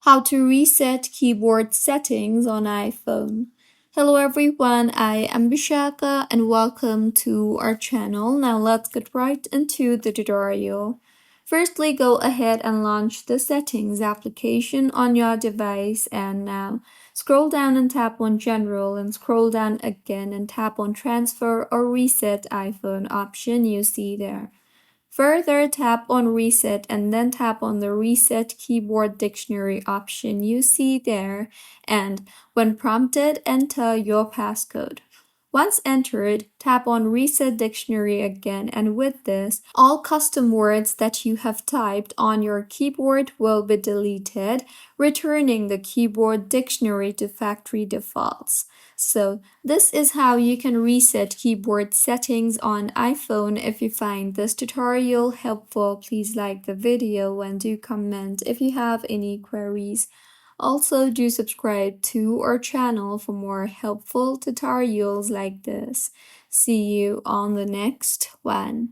How to reset keyboard settings on iPhone. Hello everyone, I am Bishaka and welcome to our channel. Now let's get right into the tutorial. Firstly, go ahead and launch the settings application on your device, and now scroll down and tap on general and scroll down again and tap on transfer or reset iPhone option you see there. Further, tap on Reset and then tap on the Reset Keyboard Dictionary option you see there, and when prompted, enter your passcode. Once entered, tap on Reset Dictionary again, and with this, all custom words that you have typed on your keyboard will be deleted, returning the keyboard dictionary to factory defaults. So this is how you can reset keyboard settings on iPhone. If you find this tutorial helpful, please like the video and do comment if you have any queries. Also, do subscribe to our channel for more helpful tutorials like this. See you on the next one.